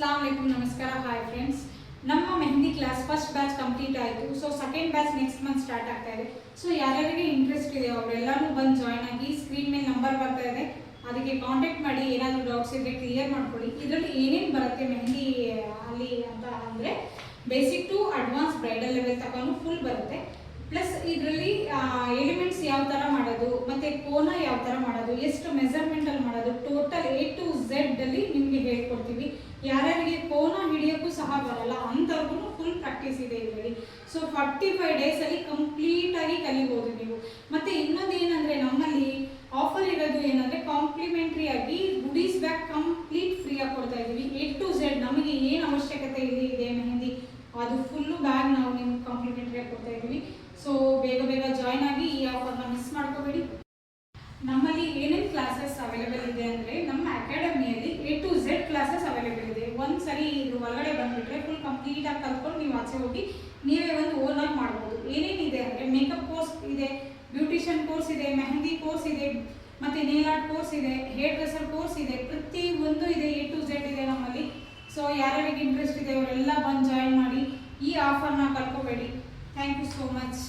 अस्सलामुअलैकुम नमस्कार hi friends ನಮ್ಮ mehndi class first batch complete ಆಯಿತು. So second batch next month start ಆಗ್ತಾ ಇದೆ. ಸೊ ಯಾರ್ಯಾರಿಗೆ ಇಂಟ್ರೆಸ್ಟ್ ಇದೆ ಅವರೆಲ್ಲರೂ ಬಂದು ಜಾಯ್ನ್ ಆಗಿ ಸ್ಕ್ರೀನ್ ಮೇಲೆ ನಂಬರ್ ಬರ್ತಾ ಇದೆ, ಅದಕ್ಕೆ ಕಾಂಟ್ಯಾಕ್ಟ್ ಮಾಡಿ. ಏನಾದರೂ ಡೌಟ್ಸ್ ಇದ್ದರೆ ಕ್ಲಿಯರ್ ಮಾಡ್ಕೊಳ್ಳಿ. ಇದರಲ್ಲಿ ಏನೇನು ಬರುತ್ತೆ ಮೆಹಂದಿ ಅಲ್ಲಿ ಅಂತ ಅಂದರೆ basic to advance bridal level ತಗೊಂಡು ಫುಲ್ ಬರುತ್ತೆ. ಪ್ಲಸ್ ಇದರಲ್ಲಿ ಎಲಿಮೆಂಟ್ಸ್ ಯಾವ ಥರ ಮಾಡೋದು ಮತ್ತು ಕೋನ ಯಾವ ಥರ ಮಾಡೋದು, ಎಷ್ಟು ಮೆಜರ್ಮೆಂಟಲ್ಲಿ ಮಾಡೋದು, ಟೋಟಲ್ A to Z ಅಲ್ಲಿ ನಿಮಗೆ ಹೇಳ್ಕೊಡ್ತೀವಿ. ಯಾರ್ಯಾರಿಗೆ ಕೋನ ಹಿಡಿಯೋಕ್ಕೂ ಸಹ ಬರಲ್ಲ ಅಂಥವ್ರಿಗೂ ಫುಲ್ ಪ್ರಾಕ್ಟೀಸ್ ಇದೆ ಇದರಲ್ಲಿ. ಸೊ 45 ಡೇಸಲ್ಲಿ ಕಂಪ್ಲೀಟಾಗಿ ಕಲಿಬೋದು ನೀವು. ಮತ್ತು ಇನ್ನೊಂದು ಏನಂದರೆ ನಮ್ಮಲ್ಲಿ ಆಫರ್ ಇರೋದು ಏನಂದರೆ ಕಾಂಪ್ಲಿಮೆಂಟ್ರಿ ಆಗಿ ಗುಡೀಸ್ ಬ್ಯಾಗ್ ಕಂಪ್ಲೀಟ್ ಫ್ರೀಯಾಗಿ ಕೊಡ್ತಾ ಇದ್ದೀವಿ. A to Z ನಮಗೆ ಏನು ಅವಶ್ಯಕತೆ ಇಲ್ಲಿ ಇದೆ ಮೆಹಂದಿ ಅದು ಫುಲ್ಲು ಬ್ಯಾಗ್ ನಾವು ನಿಮ್ಗೆ ಕಾಂಪ್ಲಿಮೆಂಟ್ರಿಯಾಗಿ ಕೊಡ್ತಾ ಇದ್ದೀವಿ. ಸೊ ಬೇಗ ಬೇಗ ಜಾಯ್ನ್ ಆಗಿ ಈ ಆಫರ್ನ ಮಿಸ್ ಮಾಡ್ಕೋಬೇಡಿ. ನಮ್ಮಲ್ಲಿ ಏನೇನು ಕ್ಲಾಸಸ್ ಅವೈಲೇಬಲ್ ಇದೆ ಅಂದರೆ ನಮ್ಮ ಅಕಾಡೆಮಿಯಲ್ಲಿ A to Z classes available ಇದೆ. ಒಂದು ಸರಿ ಇದ್ರ ಒಳಗಡೆ ಬಂದುಬಿಟ್ರೆ ಫುಲ್ ಕಂಪ್ಲೀಟಾಗಿ ಕಲ್ತ್ಕೊಂಡು ನೀವು ಆಚೆ ಹೋಗಿ ನೀವೇ ಒಂದು ಓನಾಗಿ ಮಾಡ್ಬೋದು. ಏನೇನಿದೆ ಅಂದರೆ ಮೇಕಪ್ ಕೋರ್ಸ್ ಇದೆ, ಬ್ಯೂಟಿಷಿಯನ್ ಕೋರ್ಸ್ ಇದೆ, ಮೆಹಂದಿ ಕೋರ್ಸ್ ಇದೆ, ಮತ್ತು ನೇಲ್ ಆರ್ಟ್ ಕೋರ್ಸ್ ಇದೆ, ಹೇರ್ ಡ್ರೆಸ್ಸರ್ ಕೋರ್ಸ್ ಇದೆ, ಪ್ರತಿ ಒಂದು ಇದೆ. A to Z ಇದೆ ನಮ್ಮಲ್ಲಿ. ಸೊ ಯಾರ್ಯಾರಿಗೆ ಇಂಟ್ರೆಸ್ಟ್ ಇದೆ ಅವರೆಲ್ಲ ಬಂದು ಜಾಯಿನ್ ಮಾಡಿ. ಈ ಆಫರ್ನ ಕಳ್ಕೋಬೇಡಿ. Thank you so much.